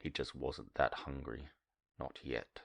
He just wasn't that hungry. Not yet.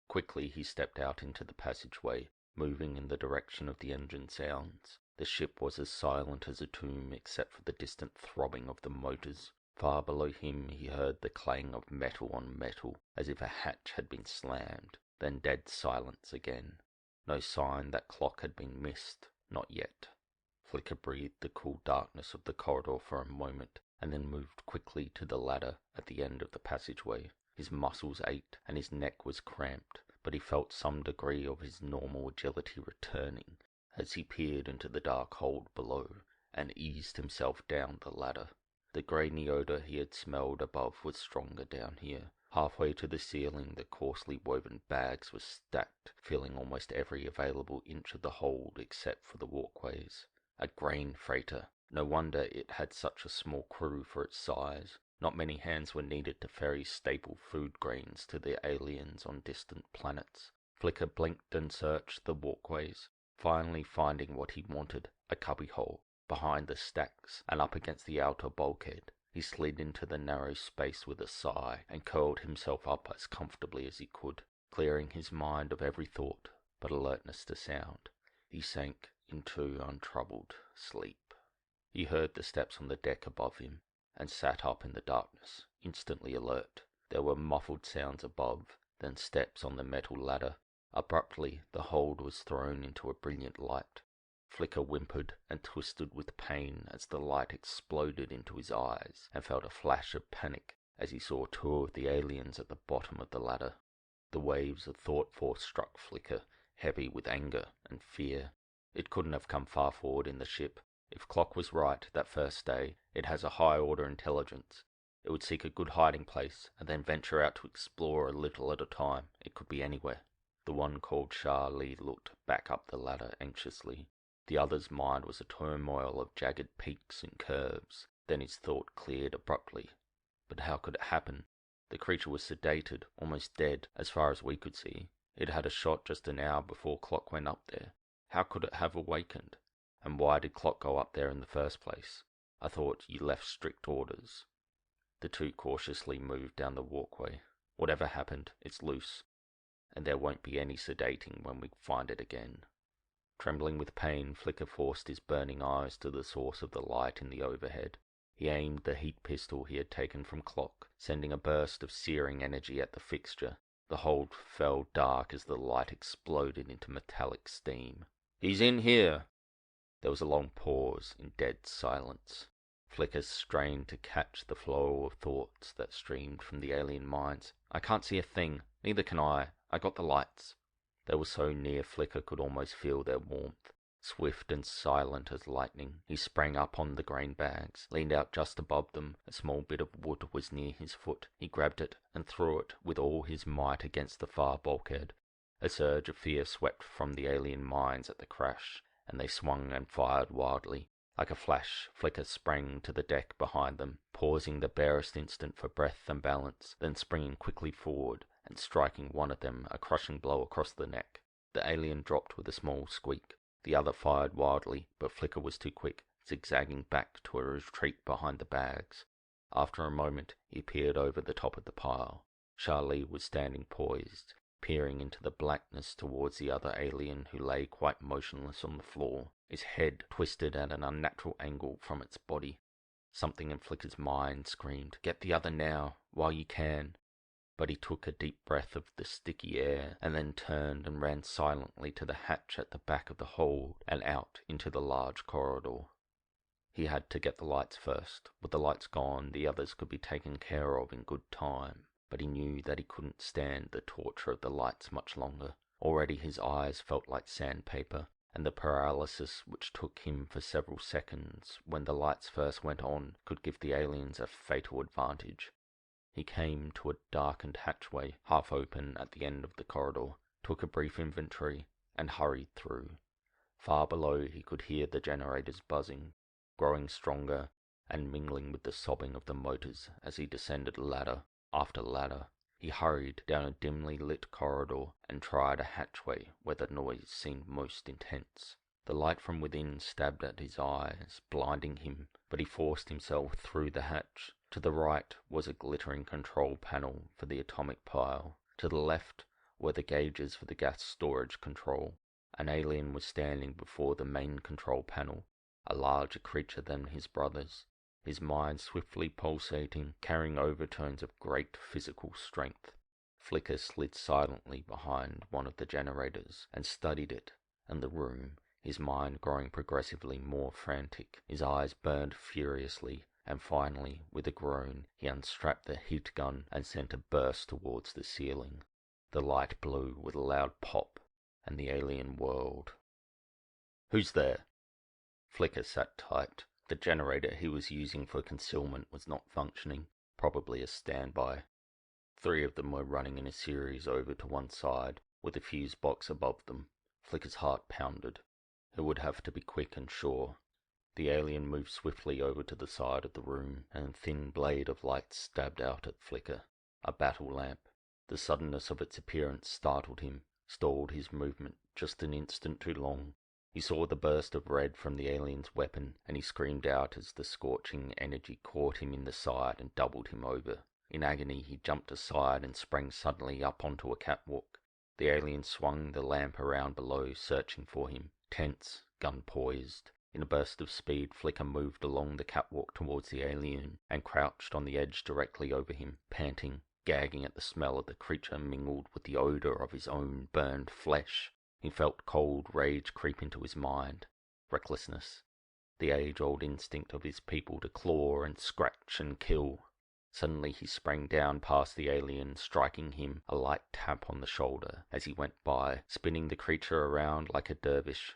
Quickly he stepped out into the passageway, moving in the direction of the engine sounds. The ship was as silent as a tomb except for the distant throbbing of the motors. Far below him he heard the clang of metal on metal, as if a hatch had been slammed, then dead silence again. No sign that clock had been missed, not yet. Flicker breathed the cool darkness of the corridor for a moment, and then moved quickly to the ladder at the end of the passageway. His muscles ached, and his neck was cramped, but he felt some degree of his normal agility returning as he peered into the dark hold below, and eased himself down the ladder. The grainy odor he had smelled above was stronger down here. Halfway to the ceiling, the coarsely woven bags were stacked, filling almost every available inch of the hold except for the walkways. A grain freighter. No wonder it had such a small crew for its size. Not many hands were needed to ferry staple food grains to the aliens on distant planets. Flicker blinked and searched the walkways, finally finding what he wanted, a cubbyhole, behind the stacks and up against the outer bulkhead. He slid into the narrow space with a sigh and curled himself up as comfortably as he could, clearing his mind of every thought but alertness to sound. He sank into untroubled sleep. He heard the steps on the deck above him, and sat up in the darkness, instantly alert. There were muffled sounds above, then steps on the metal ladder. Abruptly, the hold was thrown into a brilliant light. Flicker whimpered and twisted with pain as the light exploded into his eyes, and felt a flash of panic as he saw two of the aliens at the bottom of the ladder. The waves of thought force struck Flicker, heavy with anger and fear. It couldn't have come far forward in the ship. If Clock was right that first day, it has a high-order intelligence. It would seek a good hiding place, and then venture out to explore a little at a time. It could be anywhere. The one called Charlie looked back up the ladder anxiously. The other's mind was a turmoil of jagged peaks and curves. Then his thought cleared abruptly. But how could it happen? The creature was sedated, almost dead, as far as we could see. It had a shot just an hour before Clock went up there. How could it have awakened? And why did Clock go up there in the first place? I thought you left strict orders. The two cautiously moved down the walkway. Whatever happened, it's loose, and there won't be any sedating when we find it again. Trembling with pain, Flicker forced his burning eyes to the source of the light in the overhead. He aimed the heat pistol he had taken from Clock, sending a burst of searing energy at the fixture. The hold fell dark as the light exploded into metallic steam. "He's in here!" There was a long pause in dead silence. Flicker strained to catch the flow of thoughts that streamed from the alien minds. "I can't see a thing. Neither can I. I got the lights." They were so near Flicker could almost feel their warmth. Swift and silent as lightning, he sprang up on the grain bags, leaned out just above them. A small bit of wood was near his foot. He grabbed it and threw it with all his might against the far bulkhead. A surge of fear swept from the alien minds at the crash, and they swung and fired wildly. Like a flash, Flicker sprang to the deck behind them, pausing the barest instant for breath and balance, then springing quickly forward and striking one of them a crushing blow across the neck. The alien dropped with a small squeak. The other fired wildly, but Flicker was too quick, zigzagging back to a retreat behind the bags. After a moment, he peered over the top of the pile. Charlie was standing poised, peering into the blackness towards the other alien who lay quite motionless on the floor, his head twisted at an unnatural angle from its body. Something in Flicker's mind screamed, "Get the other now, while you can." But he took a deep breath of the sticky air, and then turned and ran silently to the hatch at the back of the hold and out into the large corridor. He had to get the lights first. With the lights gone, the others could be taken care of in good time, but he knew that he couldn't stand the torture of the lights much longer. Already his eyes felt like sandpaper, and the paralysis which took him for several seconds when the lights first went on could give the aliens a fatal advantage. He came to a darkened hatchway, half open at the end of the corridor, took a brief inventory, and hurried through. Far below he could hear the generators buzzing, growing stronger, and mingling with the sobbing of the motors as he descended ladder after ladder. He hurried down a dimly lit corridor and tried a hatchway where the noise seemed most intense. The light from within stabbed at his eyes, blinding him, but he forced himself through the hatch. To the right was a glittering control panel for the atomic pile. To the left were the gauges for the gas storage control. An alien was standing before the main control panel, a larger creature than his brothers, his mind swiftly pulsating, carrying overtones of great physical strength. Flicker slid silently behind one of the generators and studied it and the room, his mind growing progressively more frantic. His eyes burned furiously, and finally, with a groan, he unstrapped the heat gun and sent a burst towards the ceiling. The light blew with a loud pop, and the alien whirled. "Who's there?" Flicker sat tight. The generator he was using for concealment was not functioning, probably a standby. 3 of them were running in a series over to one side, with a fuse box above them. Flicker's heart pounded. It would have to be quick and sure. The alien moved swiftly over to the side of the room, and a thin blade of light stabbed out at Flicker. A battle lamp. The suddenness of its appearance startled him, stalled his movement just an instant too long. He saw the burst of red from the alien's weapon, and he screamed out as the scorching energy caught him in the side and doubled him over. In agony, he jumped aside and sprang suddenly up onto a catwalk. The alien swung the lamp around below, searching for him, tense, gun poised. In a burst of speed, Flicker moved along the catwalk towards the alien and crouched on the edge directly over him, panting, gagging at the smell of the creature mingled with the odor of his own burned flesh. He felt cold rage creep into his mind. Recklessness. The age-old instinct of his people to claw and scratch and kill. Suddenly he sprang down past the alien, striking him a light tap on the shoulder as he went by, spinning the creature around like a dervish.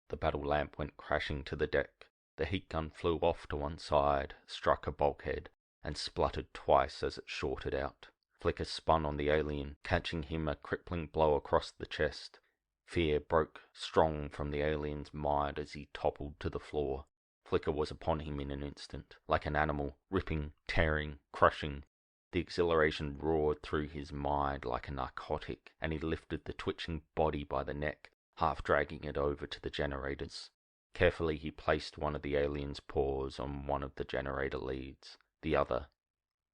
The battle lamp went crashing to the deck. The heat gun flew off to one side, struck a bulkhead, and spluttered twice as it shorted out. Flicker spun on the alien, catching him a crippling blow across the chest. Fear broke strong from the alien's mind as he toppled to the floor. Flicker was upon him in an instant, like an animal, ripping, tearing, crushing. The exhilaration roared through his mind like a narcotic, and he lifted the twitching body by the neck, half dragging it over to the generators. Carefully he placed one of the alien's paws on one of the generator leads, the other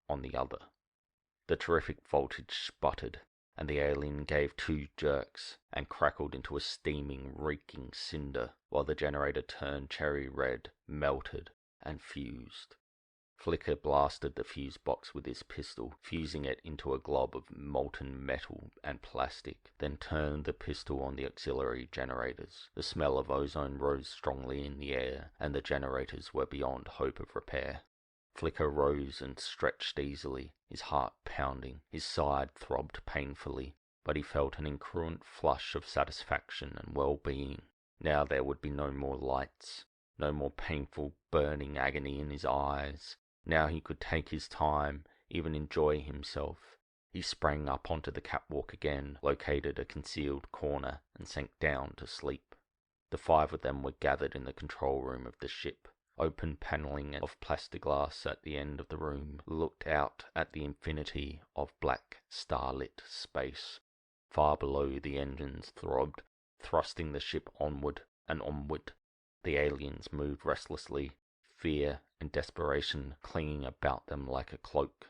on the other. The terrific voltage sputtered, and the alien gave 2 jerks and crackled into a steaming, reeking cinder, while the generator turned cherry red, melted, and fused. Flicker blasted the fuse box with his pistol, fusing it into a glob of molten metal and plastic, then turned the pistol on the auxiliary generators. The smell of ozone rose strongly in the air, and the generators were beyond hope of repair. Flicker rose and stretched easily, his heart pounding. His side throbbed painfully, but he felt an incongruent flush of satisfaction and well-being. Now there would be no more lights, no more painful, burning agony in his eyes. Now he could take his time, even enjoy himself. He sprang up onto the catwalk again, located a concealed corner, and sank down to sleep. The 5 of them were gathered in the control room of the ship. Open paneling of plexiglass at the end of the room looked out at the infinity of black, starlit space. Far below, the engines throbbed, thrusting the ship onward and onward. The aliens moved restlessly, fear and desperation clinging about them like a cloak.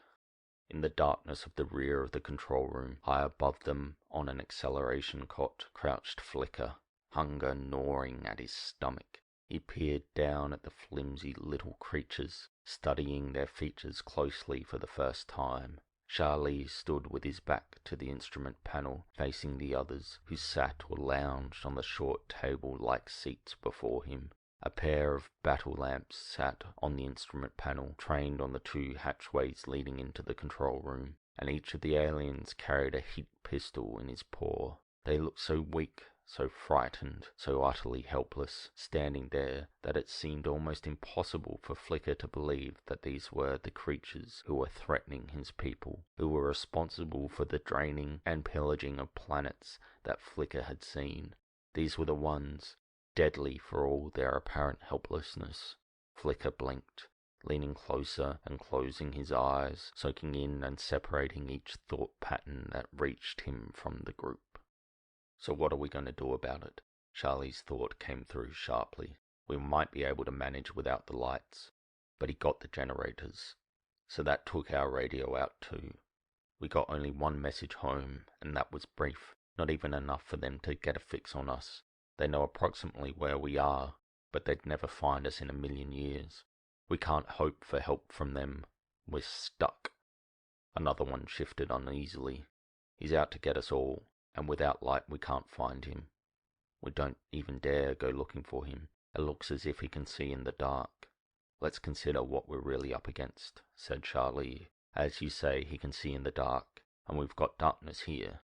In the darkness of the rear of the control room, high above them on an acceleration cot, crouched Flicker, hunger gnawing at his stomach. He peered down at the flimsy little creatures, studying their features closely for the first time. Charlie stood with his back to the instrument panel, facing the others, who sat or lounged on the short table-like seats before him. A pair of battle lamps sat on the instrument panel, trained on the 2 hatchways leading into the control room, and each of the aliens carried a heat pistol in his paw. They looked so weak, so frightened, so utterly helpless, standing there, that it seemed almost impossible for Flicker to believe that these were the creatures who were threatening his people, who were responsible for the draining and pillaging of planets that Flicker had seen. These were the ones, deadly for all their apparent helplessness. Flicker blinked, leaning closer and closing his eyes, soaking in and separating each thought pattern that reached him from the group. So what are we going to do about it? Charlie's thought came through sharply. We might be able to manage without the lights, but he got the generators, so that took our radio out too. We got only one message home, and that was brief, not even enough for them to get a fix on us. They know approximately where we are, but they'd never find us in a million years. We can't hope for help from them. We're stuck. Another one shifted uneasily. He's out to get us all, and without light we can't find him. We don't even dare go looking for him. It looks as if he can see in the dark. Let's consider what we're really up against, said Charlie. As you say, he can see in the dark, and we've got darkness here.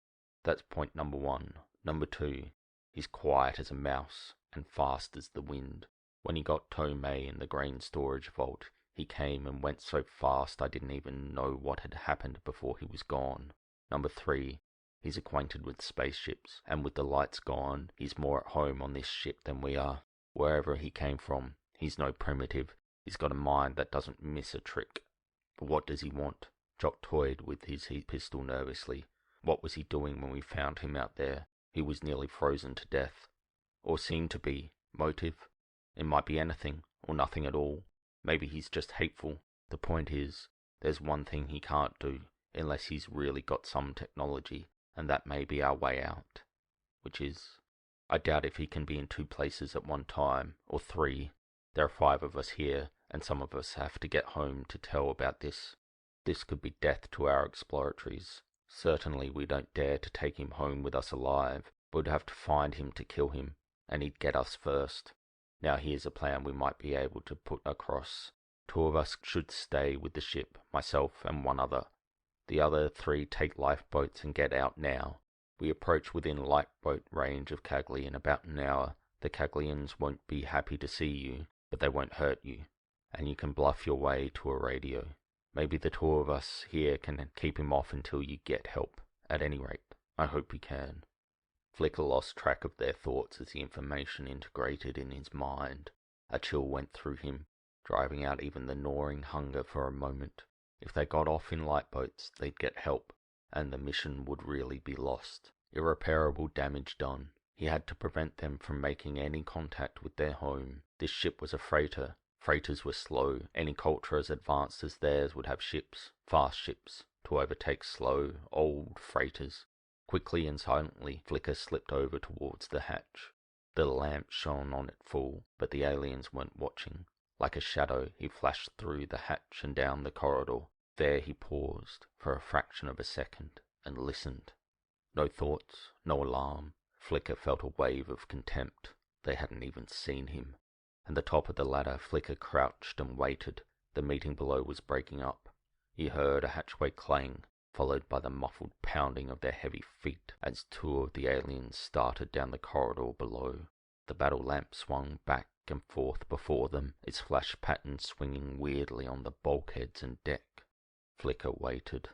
That's point number one. Number two, he's quiet as a mouse and fast as the wind. When he got Tomei in the grain storage vault, he came and went so fast I didn't even know what had happened before he was gone. Number three, he's acquainted with spaceships, and with the lights gone, he's more at home on this ship than we are. Wherever he came from, he's no primitive. He's got a mind that doesn't miss a trick. But what does he want? Jock toyed with his heat pistol nervously. What was he doing when we found him out there? He was nearly frozen to death. Or seemed to be. Motive? It might be anything, or nothing at all. Maybe he's just hateful. The point is, there's one thing he can't do, unless he's really got some technology, and that may be our way out. Which is, I doubt if he can be in 2 places at one time, or 3. There are 5 of us here, and some of us have to get home to tell about this. This could be death to our exploratories. Certainly we don't dare to take him home with us alive. We'd have to find him to kill him, and he'd get us first. Now here's a plan we might be able to put across. 2 of us should stay with the ship, myself and 1 other. The other 3 take lifeboats and get out now. We approach within lifeboat range of Cagley in about an hour. The Caglians won't be happy to see you, but they won't hurt you, and you can bluff your way to a radio. Maybe the 2 of us here can keep him off until you get help. At any rate, I hope we can. Flicker lost track of their thoughts as the information integrated in his mind. A chill went through him, driving out even the gnawing hunger for a moment. If they got off in lifeboats, they'd get help, and the mission would really be lost. Irreparable damage done. He had to prevent them from making any contact with their home. This ship was a freighter. Freighters were slow. Any culture as advanced as theirs would have ships, fast ships, to overtake slow, old freighters. Quickly and silently, Flicker slipped over towards the hatch. The lamp shone on it full, but the aliens weren't watching. Like a shadow, he flashed through the hatch and down the corridor. There he paused for a fraction of a second and listened. No thoughts, no alarm. Flicker felt a wave of contempt. They hadn't even seen him. At the top of the ladder, Flicker crouched and waited. The meeting below was breaking up. He heard a hatchway clang, followed by the muffled pounding of their heavy feet as 2 of the aliens started down the corridor below. The battle lamp swung back and forth before them, its flash pattern swinging weirdly on the bulkheads and deck. Flicker waited.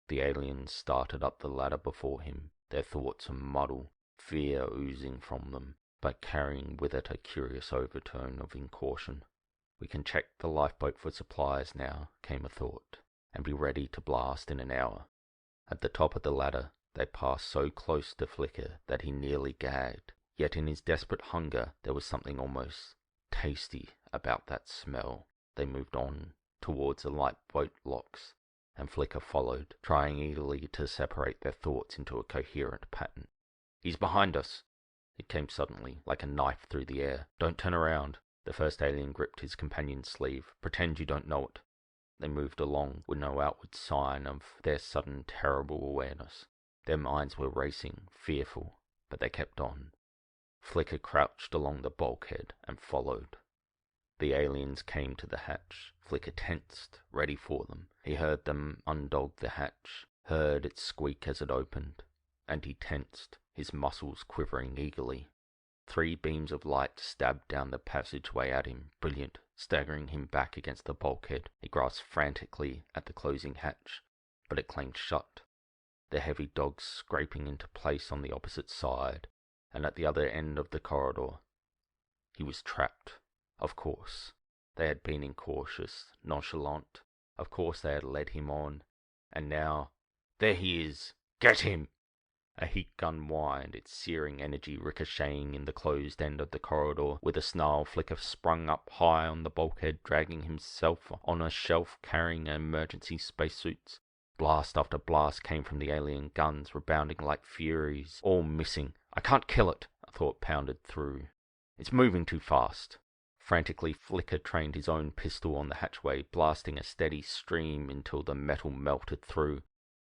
The aliens started up the ladder before him, their thoughts a muddle, fear oozing from them, but carrying with it a curious overtone of incaution. We can check the lifeboat for supplies now, came a thought, and be ready to blast in an hour. At the top of the ladder, they passed so close to Flicker that he nearly gagged, yet in his desperate hunger there was something almost tasty about that smell. They moved on towards the lifeboat locks, and Flicker followed, trying eagerly to separate their thoughts into a coherent pattern. "He's behind us!" It came suddenly, like a knife through the air. "Don't turn around." The first alien gripped his companion's sleeve. "Pretend you don't know it." They moved along with no outward sign of their sudden terrible awareness. Their minds were racing, fearful, but they kept on. Flicker crouched along the bulkhead and followed. The aliens came to the hatch. Flicker tensed, ready for them. He heard them undog the hatch, heard it squeak as it opened, and he tensed, his muscles quivering eagerly. 3 beams of light stabbed down the passageway at him, brilliant, staggering him back against the bulkhead. He grasped frantically at the closing hatch, but it clanged shut, the heavy dogs scraping into place on the opposite side, and at the other end of the corridor. He was trapped. Of course. They had been incautious, nonchalant. Of course they had led him on. And now, "There he is! Get him!" A heat gun whined, its searing energy ricocheting in the closed end of the corridor. With a snarl, Flicker sprung up high on the bulkhead, dragging himself on a shelf carrying emergency spacesuits. Blast after blast came from the alien guns, rebounding like furies, all missing. I can't kill it, a thought pounded through. It's moving too fast. Frantically, Flicker trained his own pistol on the hatchway, blasting a steady stream until the metal melted through.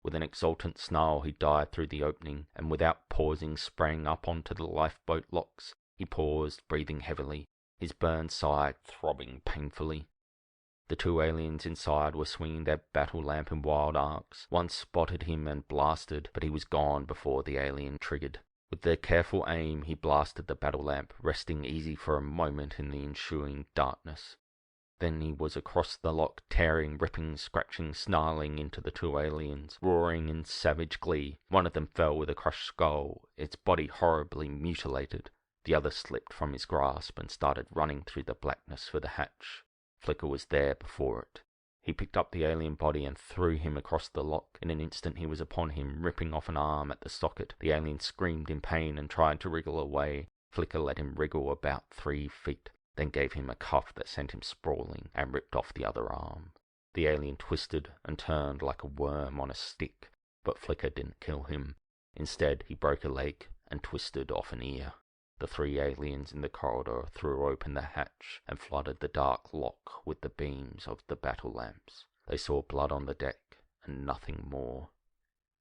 With an exultant snarl, he dived through the opening, and without pausing sprang up onto the lifeboat locks. He paused, breathing heavily, his burned side throbbing painfully. The two aliens inside were swinging their battle lamp in wild arcs. One spotted him and blasted, but he was gone before the alien triggered. With their careful aim, he blasted the battle lamp, resting easy for a moment in the ensuing darkness. Then he was across the lock, tearing, ripping, scratching, snarling into the two aliens, roaring in savage glee. One of them fell with a crushed skull, its body horribly mutilated. The other slipped from his grasp and started running through the blackness for the hatch. Flicker was there before it. He picked up the alien body and threw him across the lock. In an instant he was upon him, ripping off an arm at the socket. The alien screamed in pain and tried to wriggle away. Flicker let him wriggle about 3 feet. Then gave him a cuff that sent him sprawling and ripped off the other arm. The alien twisted and turned like a worm on a stick, but Flicker didn't kill him. Instead, he broke a leg and twisted off an ear. The 3 aliens in the corridor threw open the hatch and flooded the dark lock with the beams of the battle lamps. They saw blood on the deck and nothing more.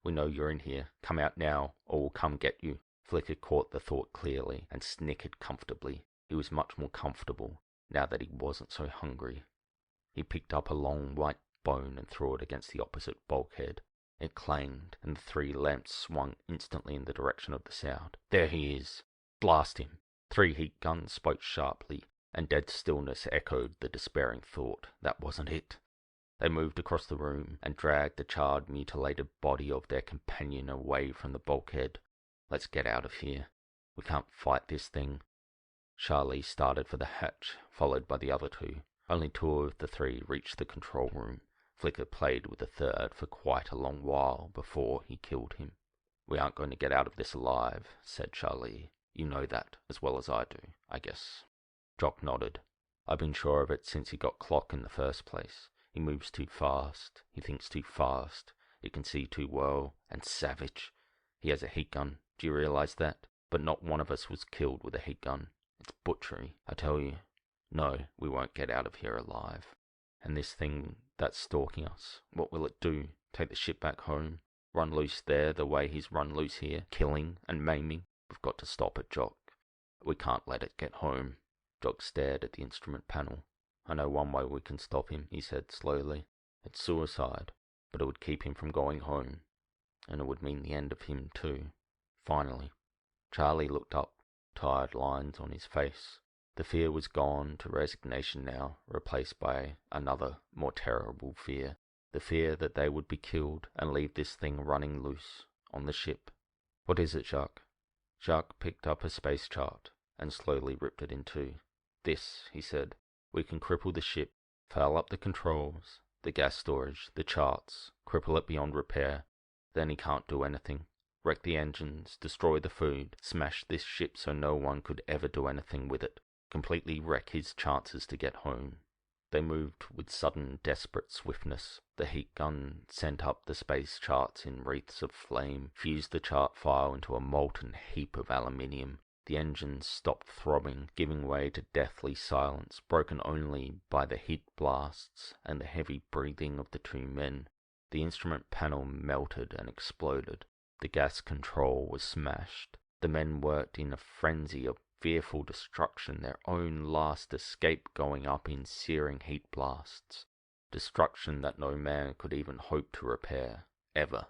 "We know you're in here. Come out now, or we'll come get you." Flicker caught the thought clearly and snickered comfortably. He was much more comfortable, now that he wasn't so hungry. He picked up a long white bone and threw it against the opposite bulkhead. It clanged, and the 3 lamps swung instantly in the direction of the sound. "There he is! Blast him!" 3 heat guns spoke sharply, and dead stillness echoed the despairing thought. That wasn't it. They moved across the room and dragged the charred, mutilated body of their companion away from the bulkhead. "Let's get out of here. We can't fight this thing." Charlie started for the hatch, followed by the other 2. Only 2 of the 3 reached the control room. Flicker played with the 3rd for quite a long while before he killed him. "We aren't going to get out of this alive," said Charlie. "You know that as well as I do, I guess." Jock nodded. "I've been sure of it since he got Clock in the first place. He moves too fast. He thinks too fast. He can see too well. And savage. He has a heat gun. Do you realize that? But not one of us was killed with a heat gun. It's butchery, I tell you. No, we won't get out of here alive. And this thing that's stalking us, what will it do? Take the ship back home? Run loose there the way he's run loose here, killing and maiming? We've got to stop it, Jock. We can't let it get home." Jock stared at the instrument panel. "I know one way we can stop him," he said slowly. "It's suicide, but it would keep him from going home. And it would mean the end of him too. Finally." Charlie looked up, tired lines on his face. The fear was gone to resignation now, replaced by another, more terrible fear. The fear that they would be killed and leave this thing running loose on the ship. "What is it, Jacques?" Jacques picked up a space chart and slowly ripped it in 2. "This," he said. "We can cripple the ship, foul up the controls, the gas storage, the charts, cripple it beyond repair. Then he can't do anything. Wreck the engines, destroy the food, smash this ship so no one could ever do anything with it. Completely wreck his chances to get home." They moved with sudden, desperate swiftness. The heat gun sent up the space charts in wreaths of flame, fused the chart file into a molten heap of aluminium. The engines stopped throbbing, giving way to deathly silence, broken only by the heat blasts and the heavy breathing of the 2 men. The instrument panel melted and exploded. The gas control was smashed. The men worked in a frenzy of fearful destruction, their own last escape going up in searing heat blasts. Destruction that no man could even hope to repair, ever.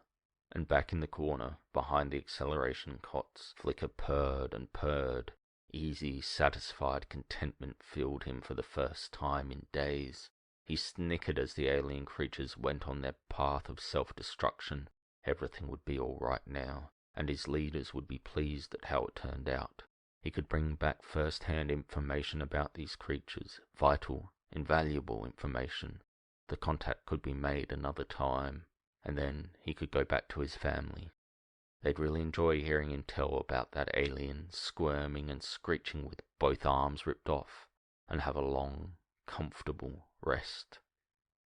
And back in the corner, behind the acceleration cots, Flicker purred and purred. Easy, satisfied contentment filled him for the first time in days. He snickered as the alien creatures went on their path of self-destruction. Everything would be all right now, and his leaders would be pleased at how it turned out. He could bring back first-hand information about these creatures, vital, invaluable information. The contact could be made another time, and then he could go back to his family. They'd really enjoy hearing him tell about that alien squirming and screeching with both arms ripped off, and have a long, comfortable rest.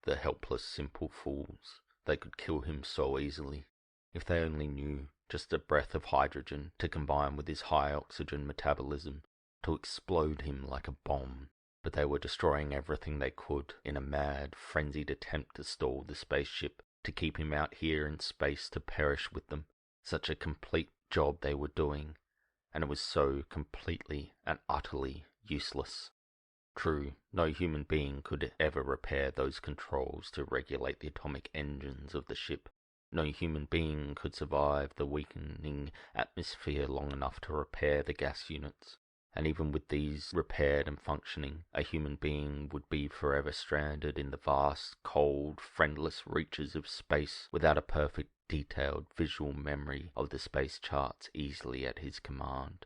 The helpless, simple fools. They could kill him so easily. If they only knew just a breath of hydrogen to combine with his high oxygen metabolism to explode him like a bomb. But they were destroying everything they could in a mad, frenzied attempt to stall the spaceship, to keep him out here in space to perish with them. Such a complete job they were doing, and it was so completely and utterly useless. True, no human being could ever repair those controls to regulate the atomic engines of the ship. No human being could survive the weakening atmosphere long enough to repair the gas units. And even with these repaired and functioning, a human being would be forever stranded in the vast, cold, friendless reaches of space without a perfect, detailed visual memory of the space charts easily at his command.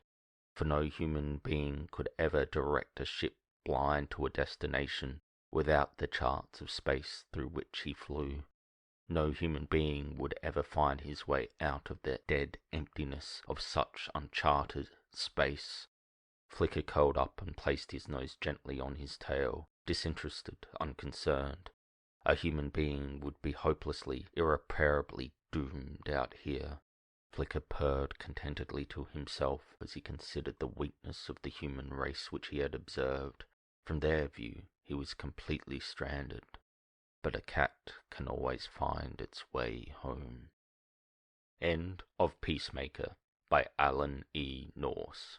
For no human being could ever direct a ship blind to a destination without the charts of space through which he flew. No human being would ever find his way out of the dead emptiness of such uncharted space. Flicker curled up and placed his nose gently on his tail, disinterested, unconcerned. A human being would be hopelessly, irreparably doomed out here. Flicker purred contentedly to himself as he considered the weakness of the human race which he had observed. From their view, he was completely stranded. But a cat can always find its way home. End of Peacemaker by Alan E. Nourse.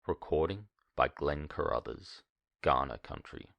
Recording by Glenn Carruthers, Ghana Country.